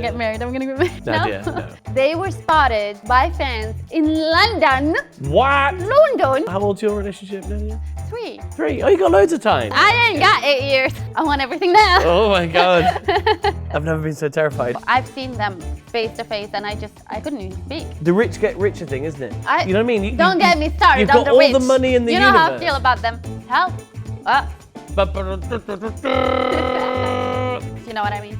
get married. I'm gonna get married. Nadia, no. They were spotted by fans in London. What? London. How old's your relationship, Nadia? 3. 3. Oh, you got loads of time. I ain't got 8 years. I want everything now. Oh my God. I've never been so terrified. I've seen them face to face and I couldn't even speak. The rich get richer thing, isn't it? You know what I mean? Don't get me started You've on got the all rich. the money in the universe. You know how I universe. feel about them. Hell. You know what I mean?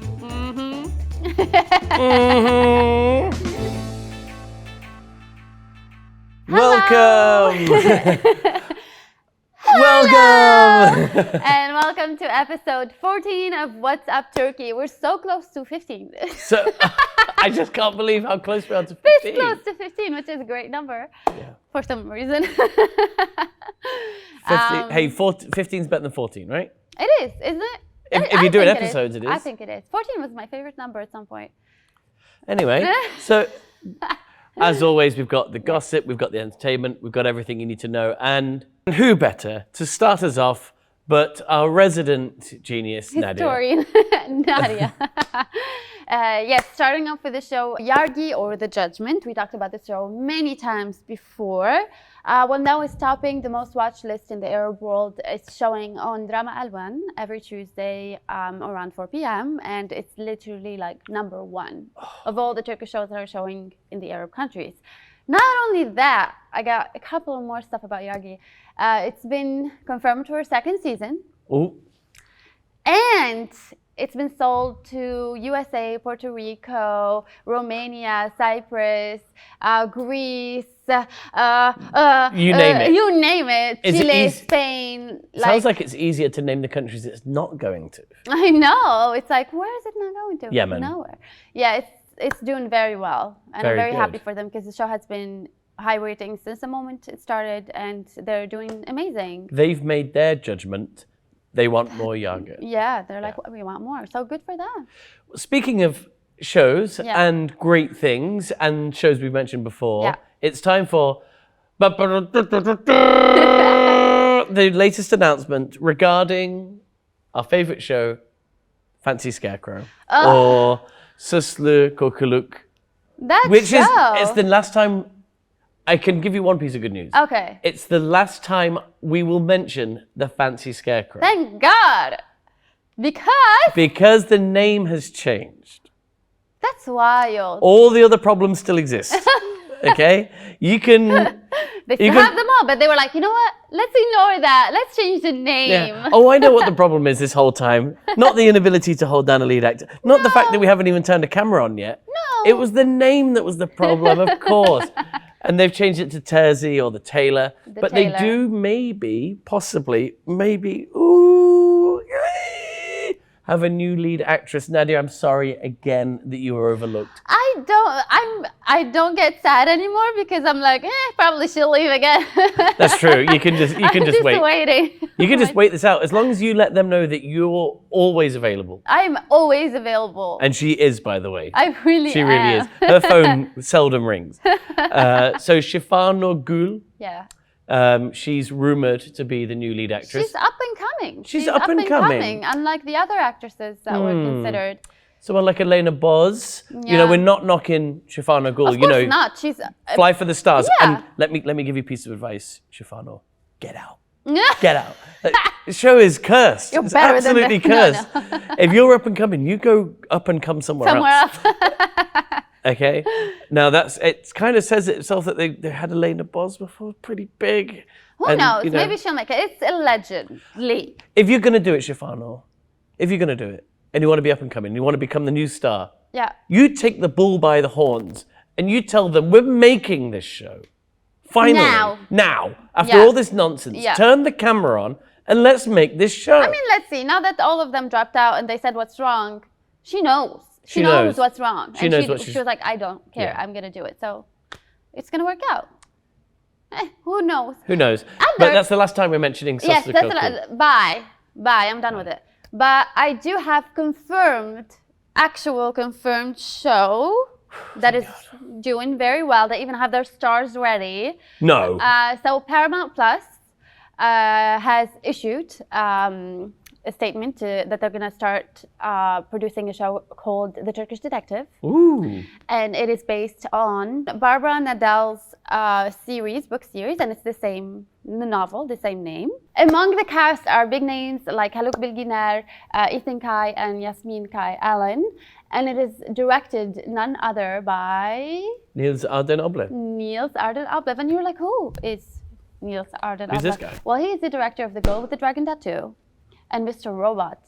Welcome! Welcome! And welcome to episode 14 of What's Up Turkey. We're so close to 15. So, I just can't believe how close we are to 15. This close to 15, which is a great number for some reason. 15's better than 14, right? It is, isn't it? If you're doing episodes, it is. I think it is. 14 was my favorite number at some point. Anyway, so as always, we've got the gossip, we've got the entertainment, we've got everything you need to know. And who better to start us off but our resident genius, Historian, Nadia. Yes, starting off with the show Yargı or The Judgement. We talked about this show many times before. Well, now it's topping the most watched list in the Arab world. It's showing on Drama Alban every Tuesday around 4 p.m. And it's literally like number 1 of all the Turkish shows that are showing in the Arab countries. Not only that, I got a couple of more stuff about Yargı. It's been confirmed for a 2nd season. Oh. And it's been sold to USA, Puerto Rico, Romania, Cyprus, Greece, you name it. You name it. Is Chile, it Spain. Sounds like it's easier to name the countries it's not going to. I know. It's like, where is it not going to? Yemen. Nowhere. Yeah, it's doing very well. And I'm very happy for them because the show has been high ratings since the moment it started and they're doing amazing. They've made their judgment. They want more Yargı. Yeah, they're like, we want more. So good for them. Speaking of shows and great things and shows we mentioned before, it's time for the latest announcement regarding our favourite show, Fancy Scarecrow, or Süslü Korkuluk. It's the last time. I can give you one piece of good news. Okay. It's the last time we will mention the Fancy Scarecrow. Thank God. Because the name has changed. That's wild. All the other problems still exist. Okay? You can... They still have them all, but they were like, you know what? Let's ignore that. Let's change the name. Yeah. Oh, I know what the problem is this whole time. Not the inability to hold down a lead actor. Not the fact that we haven't even turned a camera on yet. No. It was the name that was the problem, of course. And they've changed it to Terzi or the Tailor. But Tailor. They do possibly, have a new lead actress. Nadia, I'm sorry again that you were overlooked. I don't get sad anymore because I'm like, probably she'll leave again. That's true. You can just wait. Waiting. You can just wait this out as long as you let them know that you're always available. I'm always available. And she is, by the way. I really am. She really is. Her phone seldom rings. So Şifano Gül. Yeah. She's rumored to be the new lead actress. She's up and coming. She's up and coming. Unlike the other actresses that were considered. Someone like Elena Boz. Yeah. You know, we're not knocking Şifano Gül. Of course not. She's fly for the stars. Yeah. And let me give you a piece of advice, Şifano. Get out. Get out. The show is cursed. You're it's better absolutely than cursed. No. If you're up and coming, you go up and come somewhere else. Okay. Now it kind of says it itself that they had Elena Boz before, pretty big. Who knows? Maybe she'll make it. It's allegedly. If you're gonna do it, Şifano, and you want to be up and coming, you want to become the new star. Yeah. You take the bull by the horns and you tell them we're making this show. Finally. Now. After all this nonsense, turn the camera on and let's make this show. I mean, let's see. Now that all of them dropped out and they said what's wrong, she knows. She knows what's wrong. She was like, I don't care. I'm going to do it. So it's going to work out. Who knows? Who knows? But that's the last time we're mentioning Süslü Korkuluk. Yes, bye. I'm done with it. But I do have actual confirmed show that is doing very well. They even have their stars ready. No. So Paramount Plus has issued a a statement that they're going to start producing a show called The Turkish Detective. Ooh. And it is based on Barbara Nadal's book series, and it's the novel, the same name. Among the cast are big names like Haluk Bilginer, Ethan Kai, and Yasmin Kai Allen. And it is directed none other by... Niels Arden Oblev. Niels Arden Oblev. And you're like, who is Niels Arden Oblev? Who's this guy? Well, he is the director of The Girl with the Dragon Tattoo and Mr. Robot.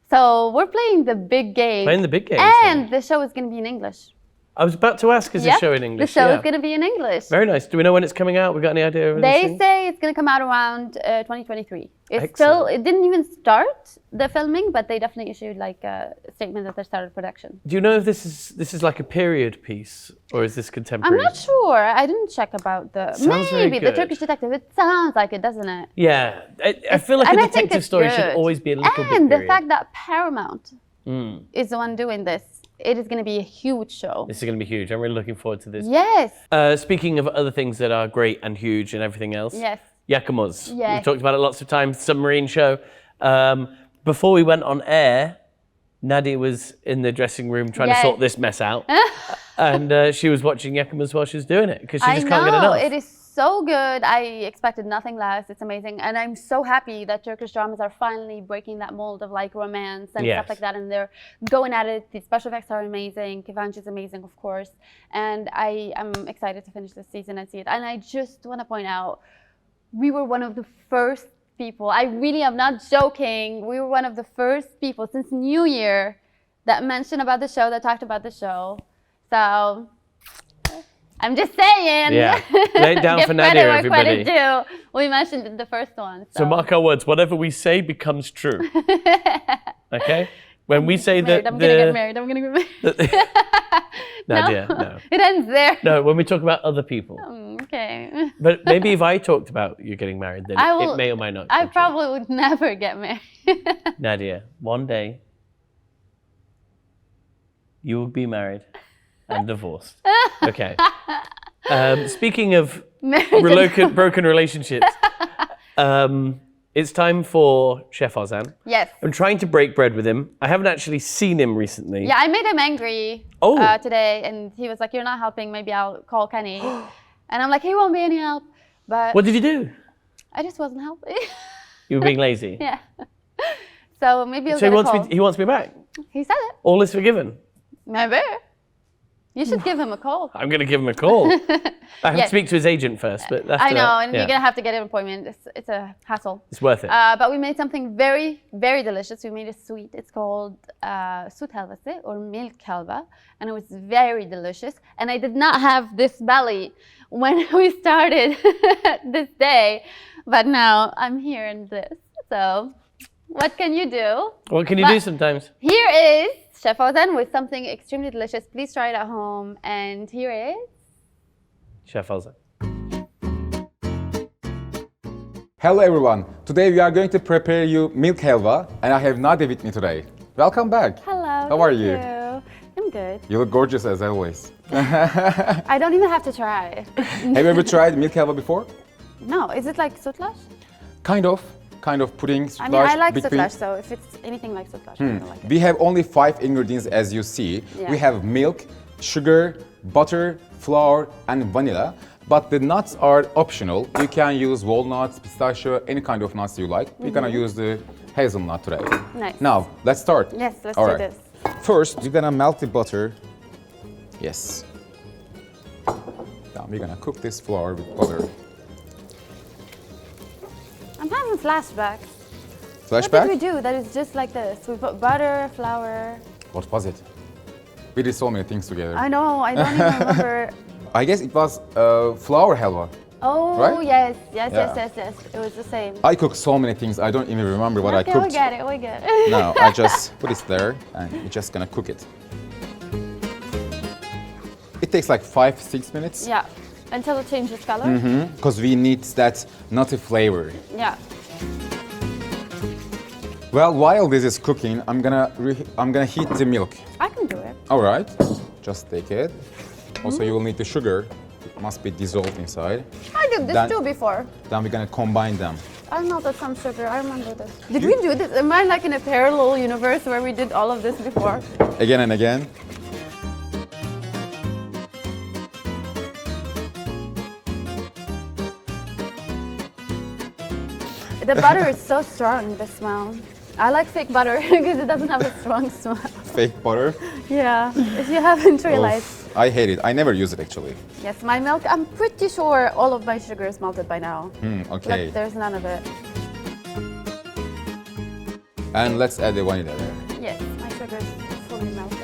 So we're playing the big game. Playing the big game. And the show is going to be in English. I was about to ask, is this show in English? The show is going to be in English. Very nice. Do we know when it's coming out? We got any idea? They say it's going to come out around 2023. It didn't even start the filming, but they definitely issued like a statement that they started production. Do you know if this is like a period piece or is this contemporary? I'm not sure. I didn't check about the... Sounds very maybe good. The Turkish Detective. It sounds like it, doesn't it? Yeah. I feel like a detective story should always be a little bit And period. the fact that Paramount is the one doing this. It is going to be a huge show. This is going to be huge. I'm really looking forward to this. Yes. Speaking of other things that are great and huge and everything else. Yes. Yakamos. Yes. We've talked about it lots of times. Submarine show. Before we went on air, Nadia was in the dressing room trying to sort this mess out. And she was watching Yakamos while she was doing it because she just can't get enough. It is so good. I expected nothing less. It's amazing. And I'm so happy that Turkish dramas are finally breaking that mold of like romance and stuff like that. And they're going at it. The special effects are amazing. Kıvanç is amazing, of course. And I am excited to finish this season and see it. And I just want to point out, we were one of the first people, I really am not joking, we were one of the first people since New Year that mentioned about the show, that talked about the show. So... I'm just saying. Yeah. Lay it down for Nadia, everybody. Credit due. We mentioned it the first one. So mark our words. Whatever we say becomes true. Okay? When we say that... I'm going to get married. I'm going to get married. Nadia, no. It ends there. No, when we talk about other people. Okay. But maybe if I talked about you getting married, then it may or may not. I probably would never get married. Nadia, one day you will be married and divorced. Okay. Speaking of broken relationships, it's time for Chef Ozan. Yes. I'm trying to break bread with him. I haven't actually seen him recently. Yeah, I made him angry today, and he was like, "You're not helping. Maybe I'll call Kenny." And I'm like, "He won't be any help." But what did you do? I just wasn't helping. You were being lazy. Yeah. So maybe he'll So get a call. he wants me back. He said it. All is forgiven. Maybe. You should give him a call. I'm going to give him a call. I have to speak to his agent first, but that's I know, and you're going to have to get an appointment. It's a hassle. It's worth it. But we made something very, very delicious. We made a sweet. It's called süt helvası or milk helva, and it was very delicious. And I did not have this belly when we started this day, but now I'm here in this. So what can you do? What can you do sometimes? Here is Chef Ozan with something extremely delicious. Please try it at home. And here is Chef Ozan. Hello everyone. Today we are going to prepare you milk helva, and I have Nadia with me today. Welcome back. Hello. How are you? I'm good. You look gorgeous as always. I don't even have to try. Have you ever tried milk helva before? No. Is it like sütlaç? Kind of pudding, sütlaç. I mean, I like between... sütlaç, so if it's anything like sütlaç, I don't like it. We have only 5 ingredients as you see. Yeah. We have milk, sugar, butter, flour, and vanilla. But the nuts are optional. You can use walnuts, pistachio, any kind of nuts you like. We're gonna use the hazelnut today. Nice. Now, let's start. Yes, let's All do right. this. First, we're gonna melt the butter. Yes. Now we're gonna cook this flour with butter. I'm having flashbacks. Flashback? What did we do that is just like this? We put butter, flour. What was it? We did so many things together. I know, I don't even remember. I guess it was flour helva. Oh, Right? yes. Yeah. It was the same. I cook so many things, I don't even remember what I cooked. We get it. No, I just put it there and we're just gonna cook it. It takes like 5-6 minutes. Yeah, until it changes color. Because we need that nutty flavor. Yeah. Well, while this is cooking, I'm gonna heat the milk. I can do it. All right, just take it. Also, you will need the sugar. It must be dissolved inside. I did this Then- too before. Then we're gonna combine them. I melted some sugar. I remember this. Did we do this? Am I like in a parallel universe where we did all of this before? Again and again. The butter is so strong, the smell. I like fake butter because it doesn't have a strong smell. Fake butter. Yeah, if you haven't realized. Oof, I hate it. I never use it actually. Yes, my milk, I'm pretty sure all of my sugar is melted by now. Okay. Like, there's none of it. And let's add the vanilla there. Yes, my sugar is fully melted.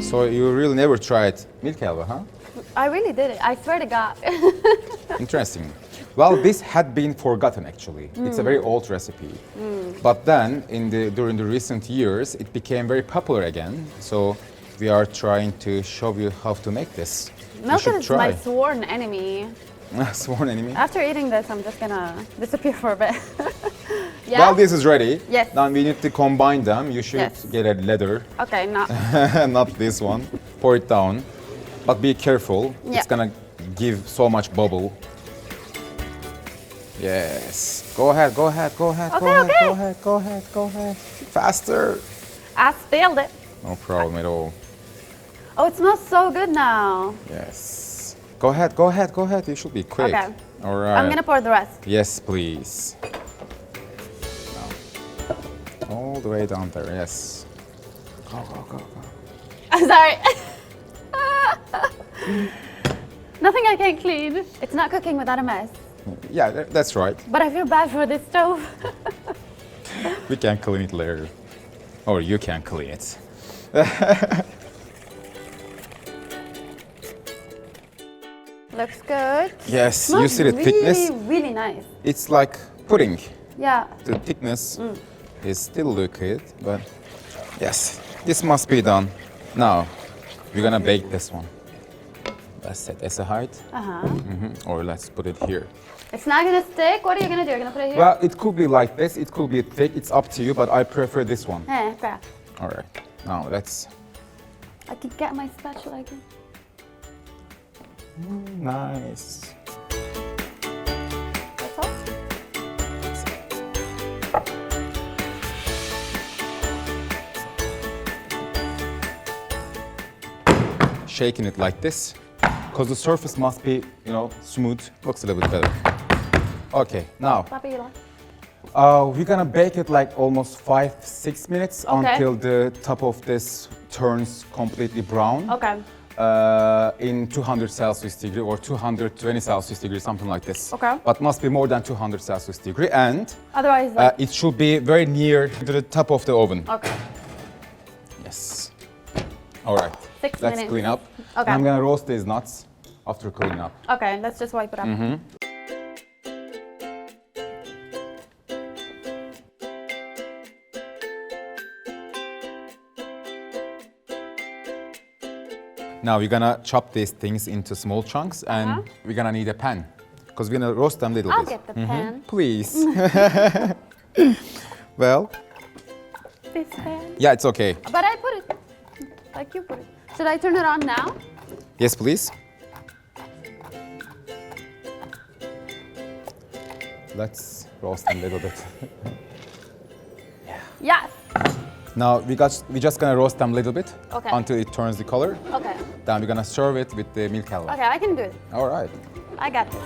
So you really never tried milk halva, huh? I really did it. I swear to God. Interesting. Well, this had been forgotten actually. It's a very old recipe. But then, during the recent years, it became very popular again. So we are trying to show you how to make this. You Milk should is try. my sworn enemy. Sworn enemy. After eating this, I'm just gonna disappear for a bit. Yeah? Well, this is ready. Yes. Now we need to combine them. You should Yes. get a leather, Okay, no. not this one. Pour it down. But be careful. Yeah. It's gonna give so much bubble. Yes. Go ahead, go ahead, go ahead, go Okay, ahead, okay. go ahead, go ahead, go ahead. Faster. I spilled it. No problem at all. Oh, it smells so good now. Yes. Go ahead, go ahead, go ahead. You should be quick. Okay. All right. I'm gonna pour the rest. Yes, please. Now. All the way down there, yes. Go, go, go, go. I'm sorry. Nothing I can't clean. It's not cooking without a mess. Yeah, that's right. But I feel bad for this stove. We can clean it later. Or you can clean it. Looks good. Yes, you Smells see the thickness? Really, really nice. It's like pudding. Yeah. The thickness is still liquid, but yes, this must be done. Now, we're gonna bake this one. Let's set as a height, or let's put it here. It's not gonna stick. What are you gonna do? You're gonna put it here? Well, it could be like this, it could be thick, it's up to you, but I prefer this one. Okay. All right, now let's... I can get my spatula again. Nice. That's all? Shaking it like this, because the surface must be, smooth. Looks a little bit better. Okay, now, Papi, you like? we're gonna bake it like almost 5-6 minutes Okay. until the top of this turns completely brown. Okay. In 200 Celsius degree or 220 Celsius degree, something like this. Okay. But must be more than 200 Celsius degree, and Otherwise, like, it should be very near to the top of the oven. okay. Yes. All right. 6 Let's minutes. clean up. Okay. I'm gonna roast these nuts after cleaning up. Okay, let's just wipe it up. Now we're gonna chop these things into small chunks, and we're gonna need a pan because we're gonna roast them a little I'll bit. get the pan. Please. Well, This pan. yeah, it's okay. But I put it like you put it. Should I turn it on now? Yes, please. Let's roast them a little bit. Yes. Now we're just gonna roast them a little bit Okay. until it turns the color. Okay. Then we're gonna serve it with the milk halwa. Okay, I can do it. All right. I got this.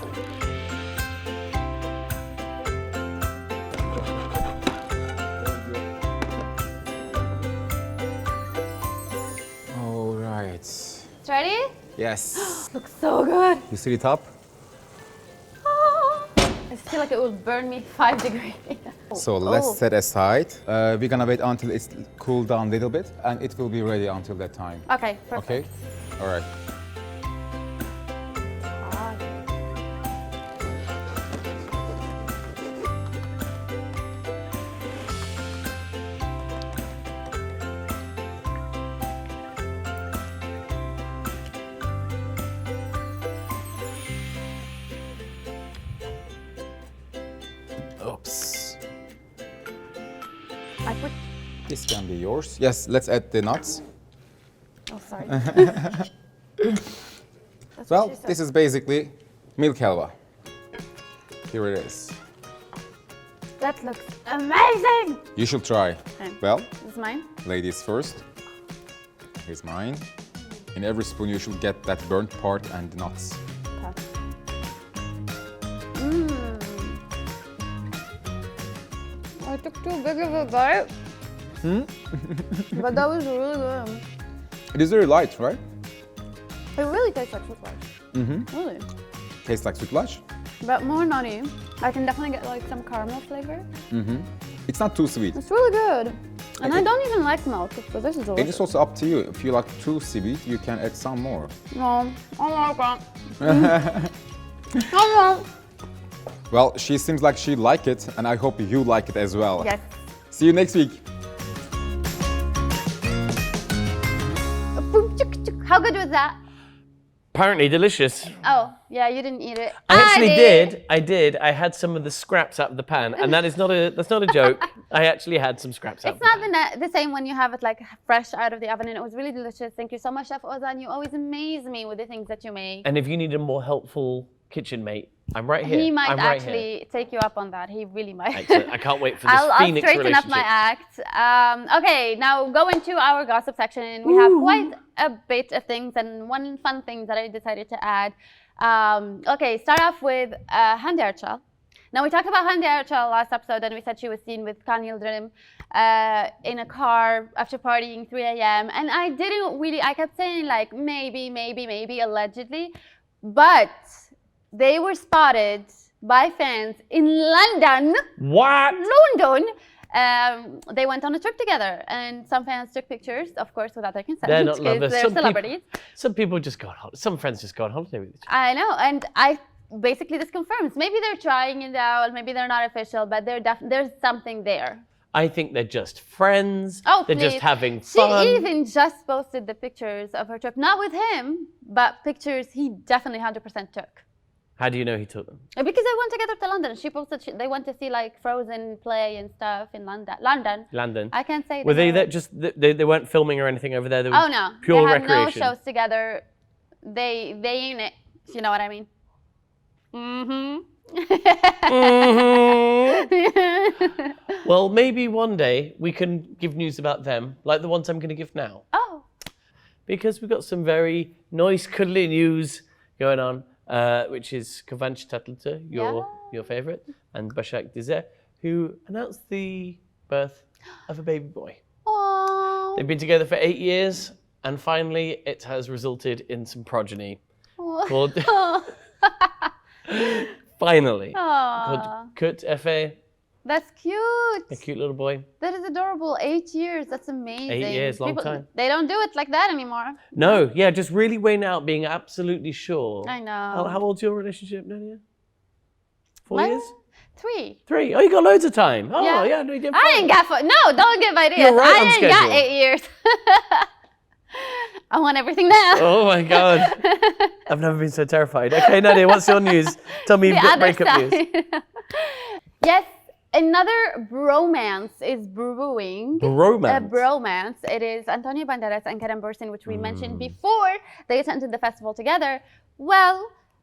All right. It's ready? Yes. Looks so good. You see the top? I feel like it will burn me 5 degrees. So let's set aside. We're gonna wait until it's cooled down a little bit, and it will be ready until that time. Okay, perfect. Okay? All right. Oops. I put. This can be yours. Yes, let's add the nuts. Oh, sorry. Well, this is basically milk halwa. Here it is. That looks amazing. You should try. Okay. Well, This is mine. ladies first. Here's mine. In every spoon you should get that burnt part and the nuts. I took too big of a bite. But that was really good. It is very light, right? It really tastes like sütlaç. Really. Tastes like sütlaç. But more nutty. I can definitely get like some caramel flavor. It's not too sweet. It's really good. And I don't even like milk, but this is It delicious. is also up to you. If you like too sweet, you can add some more. No, I like that. I Well, she seems like she like it, and I hope you like it as well. Yes. See you next week. Boom, chuk, chuk. How good was that? Apparently delicious. Oh, yeah, you didn't eat it. I actually did. I did. I had some of the scraps out of the pan, and that's not a joke. I actually had some scraps out. It's not the same when you have it like fresh out of the oven, and it was really delicious. Thank you so much, Chef Ozan. You always amaze me with the things that you make. And if you need a more helpful kitchen mate, I'm right here. He might I'm right actually here. take you up on that. He really might. Excellent. I can't wait for this I'll Phoenix straighten up my relationship. act. Okay, now going to our gossip section. We have quite a bit of things and one fun thing that I decided to add. Okay, start off with Hande Erçel. Now we talked about Hande Erçel last episode, and we said she was seen with Kaan Yıldırım in a car after partying 3 a.m. And I kept saying like maybe, allegedly, but they were spotted by fans in London. What? London. They went on a trip together, and some fans took pictures, of course, without their consent. They're not because lovers. they're celebrities. Some people just go on holiday. Some friends just go on holiday with each other. I know, and basically this confirms. Maybe they're trying it out, maybe they're not official, but there's something there. I think they're just friends. Oh, they're please. just having fun. She even just posted the pictures of her trip, not with him, but pictures he definitely 100% took. How do you know he took them? Because they went together to London. She posted they went to see like Frozen play and stuff in London. London. I can't say. Were they there. there just they weren't filming or anything over there? They were Oh no, pure they have recreation. no shows together. They ain't it. If you know what I mean. Well, maybe one day we can give news about them, like the ones I'm going to give now, Oh. because we've got some very nice, cuddly news going on. Which is Kıvanç Tatlıtuğ, your favourite, and Başak Dizer, who announced the birth of a baby boy. Aww. They've been together for 8 years, and finally it has resulted in some progeny. Called finally. Called Kurt Efe. That's cute. A cute little boy. That is adorable. 8 years. That's amazing. 8 years, long time. They don't do it like that anymore. No, yeah, just really weighing out, being absolutely sure. I know. How old's your relationship, Nadia? 4 Mine? years? 3. 3. Oh, you got loads of time. Oh, yeah, no, you did fine. I ain't got no, don't give ideas. You're right I on ain't got schedule. 8 years. I want everything now. Oh my God. I've never been so terrified. Okay, Nadia, what's your news? Tell me you've got breakup news. Yes, another bromance is brewing. Bromance? A bromance. It is Antonio Banderas and Kerem Bürsin, which we mentioned before. They attended the festival together. Well,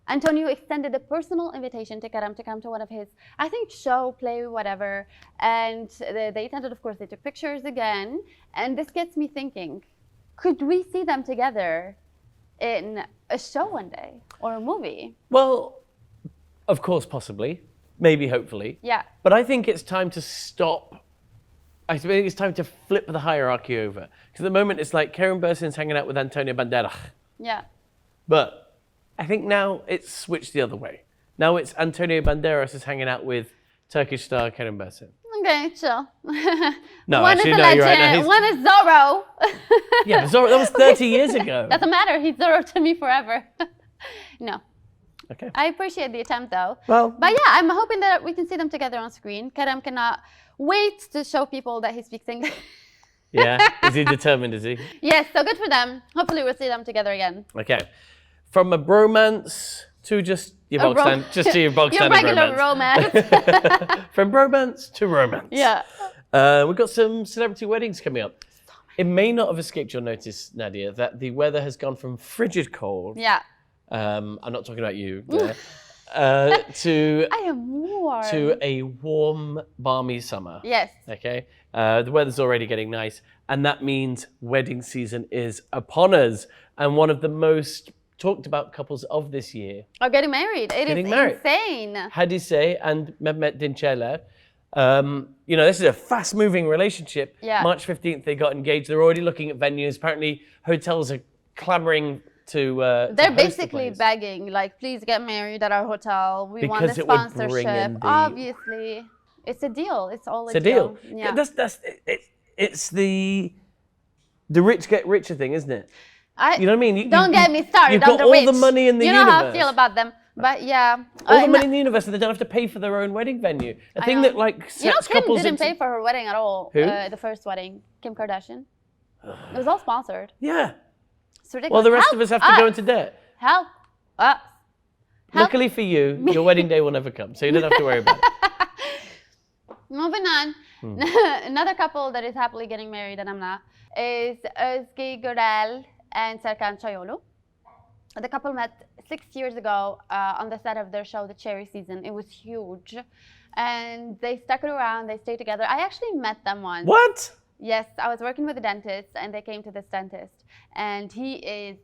Antonio extended a personal invitation to Kerem to come to one of his, I think, show, play, whatever. And they attended, of course, they took pictures again. And this gets me thinking, could we see them together in a show one day or a movie? Well, of course, possibly. Maybe, hopefully. Yeah. But I think it's time to stop. I think it's time to flip the hierarchy over. Because at the moment, it's like Kerem Bürsin's hanging out with Antonio Banderas. Yeah. But I think now it's switched the other way. Now it's Antonio Banderas is hanging out with Turkish star Kerem Bürsin. Okay, chill. No, one actually, is a no, legend, you're right. No, one is Zorro. yeah, but Zorro, that was 30 years ago. Doesn't matter, he's Zorro to me forever. No. Okay. I appreciate the attempt though. Well, but yeah, I'm hoping that we can see them together on screen. Kerem cannot wait to show people that he speaks English. yeah. Is he determined, is he? Yes, so good for them. Hopefully we'll see them together again. Okay. From a bromance to just your bog stand, just to your bog Your standard regular romance. From bromance to romance. Yeah. We've got some celebrity weddings coming up. It may not have escaped your notice, Nadia, that the weather has gone from frigid cold Yeah. I'm not talking about you. To I am warm. to a warm, balmy summer. Yes. Okay. The weather's already getting nice, and that means wedding season is upon us. And one of the most talked about couples of this year Or getting married. It is insane. Hadise and Mehmet Dinçerler. This is a fast-moving relationship. Yeah. March 15th, they got engaged. They're already looking at venues. Apparently, hotels are clamoring to They're host the basically place. begging, like, please get married at our hotel. We want Because the it would bring sponsorship. in the- Obviously, it's a deal. It's all It's a deal. Yeah. It's the rich get richer thing, isn't it? You know what I mean? Don't get me started. You've got on the all rich. the money in the you universe. know how I feel about them. But yeah. All the money in the universe, and they don't have to pay for their own wedding venue. A thing that sets Kim couples didn't into... pay for her wedding at all. Who? The first wedding, Kim Kardashian. It was all sponsored. Yeah. It's ridiculous. Well, the rest of us have to go us. into debt. Help us. Luckily for you, your wedding day will never come, so you don't have to worry about it. Moving on. Another couple that is happily getting married, and I'm not, is Özge Görel and Serkan Çayoğlu. The couple met 6 years ago on the set of their show, The Cherry Season. It was huge. And they stuck it around, they stayed together. I actually met them once. What? Yes, I was working with a dentist, and they came to this dentist. And he is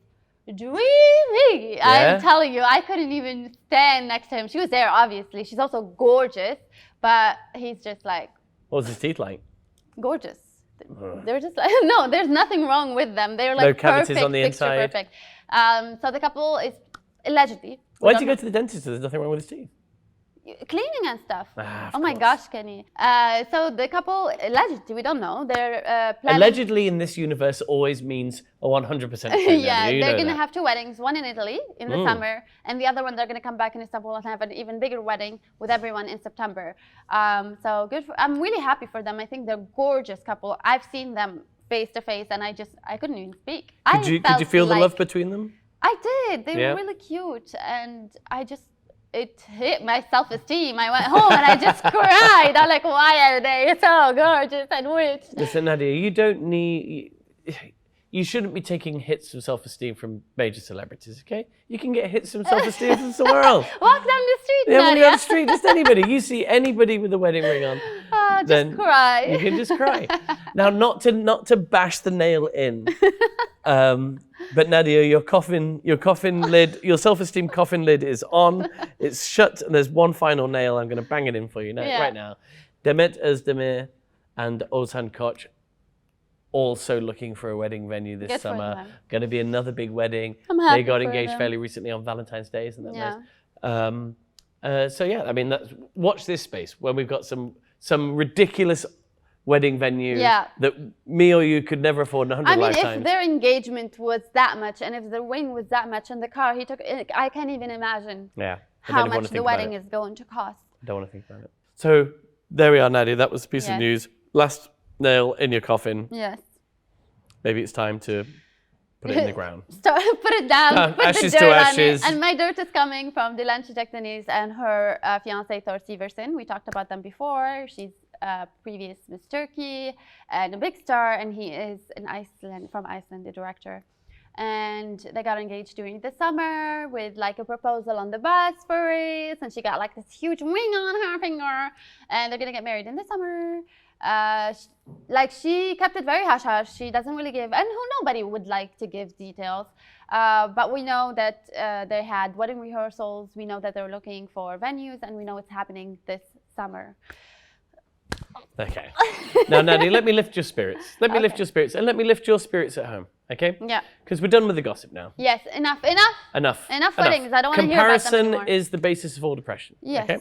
dreamy. Yeah? I'm telling you, I couldn't even stand next to him. She was there, obviously. She's also gorgeous, but he's just like... What was his teeth like? Gorgeous. They're just like, no, there's nothing wrong with them. They're like No cavities perfect, on the picture inside. perfect. So the couple is allegedly. Why did you go to the dentist if there's nothing wrong with his teeth? Cleaning and stuff. Of Oh my course. gosh, Kenny. So the couple, allegedly, we don't know. They're planning. Allegedly in this universe always means a 100% true. Yeah, You they're know going to that. have two weddings, one in Italy in the summer, and the other one they're going to come back in Istanbul and have an even bigger wedding with everyone in September. So good. I'm really happy for them. I think they're a gorgeous couple. I've seen them face to face, and I couldn't even speak. Could you feel the love between them? I did. They Yeah. were really cute, and it hit my self-esteem. I went home and I just cried. I'm like, why are they so gorgeous and rich? Listen, Nadia, you shouldn't be taking hits of self-esteem from major celebrities, okay? You can get hits of self-esteem from somewhere else. Walk down the street, Yeah, when Nadia. you're on the street, just anybody. You see anybody with a wedding ring on, Just then cry. you can just cry. Now, not to bash the nail in, but Nadia, your self-esteem coffin lid is on. It's shut, and there's one final nail. I'm going to bang it in for you right now. Demet Özdemir and Ozan Koç also looking for a wedding venue this Good for summer. them. Going to be another big wedding. I'm happy They got for engaged them. fairly recently on Valentine's Day, isn't that Yeah. nice? So yeah, I mean, watch this space when we've got some ridiculous wedding venue that me or you could never afford in 100 lifetimes. If their engagement was that much, and if the ring was that much, and the car he took, I can't even imagine how much the wedding is going to cost. I don't want to think about it. So there we are, Nadia. That was a piece of news. Last nail in your coffin. Yes. Maybe it's time to put it in the ground. Put it down, put ashes the to dirt on ashes. it. And my dirt is coming from Dilan Deniz and her fiancé Thor Siversen. We talked about them before. She's previous Miss Turkey and a big star, and he is from Iceland, the director. And they got engaged during the summer with like a proposal on the bus for Reese, and she got like this huge ring on her finger, and they're gonna get married in the summer. She kept it very hush-hush. She doesn't really give, and nobody would like to give details. But we know that they had wedding rehearsals. We know that they're looking for venues, and we know it's happening this summer. Okay. Now, Nadia, let me lift your spirits. Let me lift your spirits, and let me lift your spirits at home. Okay? Yeah. Because we're done with the gossip now. Yes, enough. Enough weddings. I don't want to hear about them Comparison anymore. is the basis of all depression. Yes. Okay?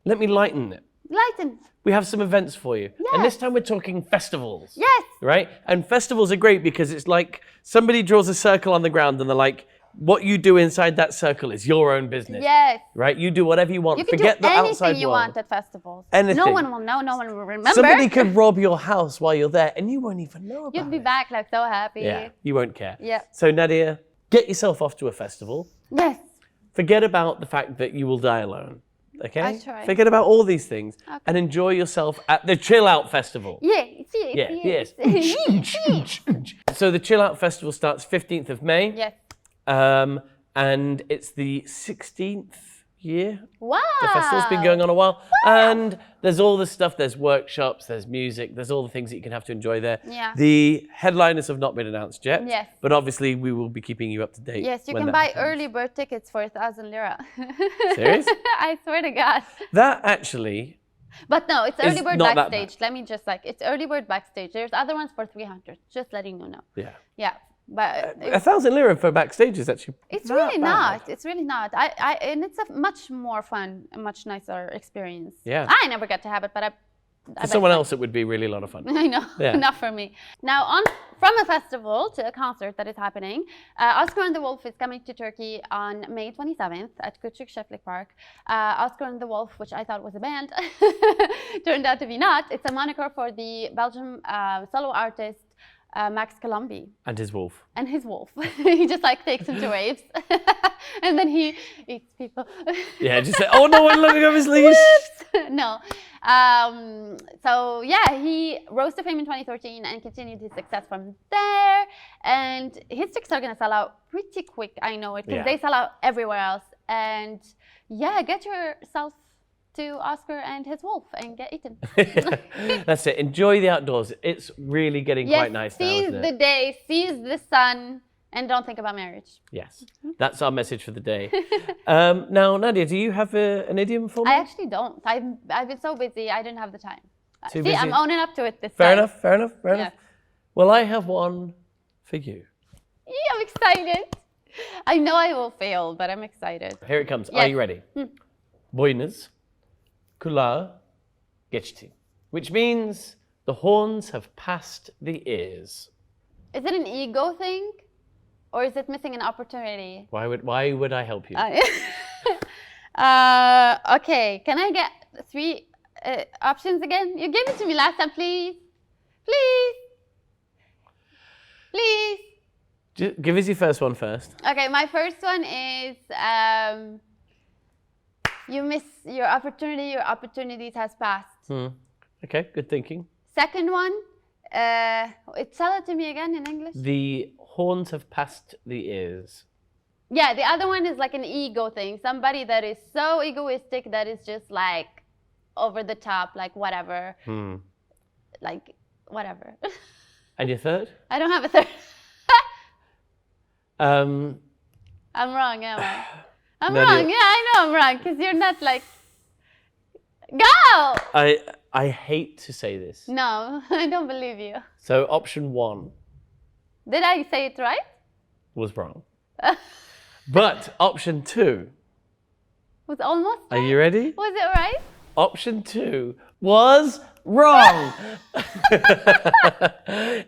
Let me lighten it. Lighten. We have some events for you. Yes. And this time we're talking festivals. Yes. Right? And festivals are great because it's like somebody draws a circle on the ground and they're like, what you do inside that circle is your own business. Yes. Right? You do whatever you want. You can Forget do the anything outside you world. want at festivals. Anything. No one will know. No one will remember. Somebody could rob your house while you're there and you won't even know about it. You'd be back like so happy. Yeah, you won't care. Yeah. So Nadia, get yourself off to a festival. Yes. Forget about the fact that you will die alone. Okay? I try. Forget about all these things and enjoy yourself at the Chill Out Festival. Yes. So the Chill Out Festival starts 15th of May. Yes. and it's the 16th year. Wow. The festival's been going on a while. And there's all this stuff. There's workshops, there's music, there's all the things that you can have to enjoy there. Yeah. The headliners have not been announced yet. Yes. But obviously we will be keeping you up to date. Yes, you when can that buy happens. early bird tickets for 1,000 lira. Serious? I swear to God. That actually... But no, it's early bird not that backstage. Let me just it's early bird backstage. There's other ones for 300. Just letting you know. Yeah. Yeah. But 1,000 lira for backstage is actually it's not really bad. not. It's really not. And it's a much more fun, a much nicer experience. Yeah. I never got to have it, but I For someone else, it would be really a lot of fun. I know, Yeah. not for me. Now, from a festival to a concert that is happening, Oscar and the Wolf is coming to Turkey on May 27th at Küçük Çiftlik Park. Oscar and the Wolf, which I thought was a band, turned out to be not. It's a moniker for the Belgian solo artist Max Colombi. And his wolf. And his wolf. He just takes him to raves. And then he eats people. Yeah, just say, oh no, I'm looking up his leash. No. So yeah, he rose to fame in 2013 and continued his success from there. And his tickets are gonna sell out pretty quick, I know it, because they sell out everywhere else. And yeah, get yourself to Oscar and his wolf and get eaten. That's it. Enjoy the outdoors. It's really getting quite nice now, seize isn't the it? day, seize the sun, and don't think about marriage. Yes, that's our message for the day. Now, Nadia, do you have an idiom for me? I actually don't. I've been so busy, I didn't have the time. Too See, busy? I'm owning up to it this Fair time. enough, fair enough, fair Yeah. enough. Well, I have one for you. Yeah, I'm excited. I know I will fail, but I'm excited. Here it comes. Yes. Are you ready? Boynuz kulağa geçti, which means the horns have passed the ears. Is it an ego thing? Or is it missing an opportunity? Why would I help you? Okay, can I get 3 options again? You gave it to me last time, please. Please. Please. Just give us your first one first. Okay, my first one is you miss your opportunities has passed. Okay, good thinking. Second one, tell it to me again in English. The horns have passed the ears. Yeah, the other one is like an ego thing. Somebody that is so egoistic that is just like over the top, like whatever. Like whatever. And your third? I don't have a third. Um, I'm wrong, am I? I'm No, wrong. you- Yeah, I know I'm wrong because you're not like. Go! I hate to say this. No, I don't believe you. So option 1 Did I say it right? was wrong. But option 2, Was almost are right? you ready? Was it right? Option 2 was wrong.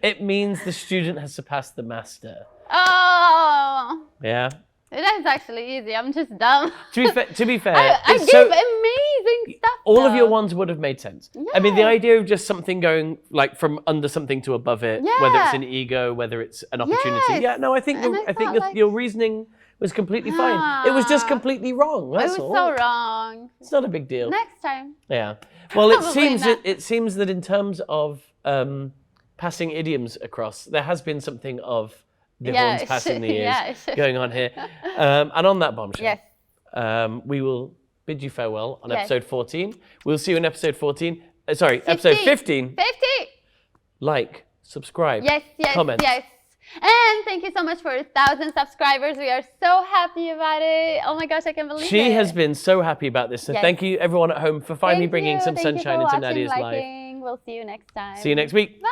It means the student has surpassed the master. Oh, Yeah. that is actually easy. I'm just dumb. To be fair, I it's gave amazing stuff. all of your though. ones would have made sense. I mean, the Yes. idea of just something going like from under something to above it, whether it's Yeah. an ego, whether it's an opportunity. Yes. Yeah, no, I think And I I think thought, like- your reasoning was completely fine. It was just Ah. completely wrong. It That's was all. so wrong. It's not a big deal. Next time. Yeah. Well, it Probably seems not. it seems that in terms of passing idioms across, there has been something of the Yeah, horns it passing the should- ears yeah, it should. going on here. And on that bombshell, Yes. we will bid you farewell on Yes. episode 14. We'll see you in episode 14. Episode 15. 50. Like, subscribe, Yes, comment. yes. And thank you so much for 1,000 subscribers. We are so happy about it. Oh my gosh, I can't believe it. She has been so happy about this. So Yes. thank you everyone at home for finally Thank bringing you. some Thank you sunshine for into watching, Nadia's life. liking. We'll see you next time. See you next week. Bye.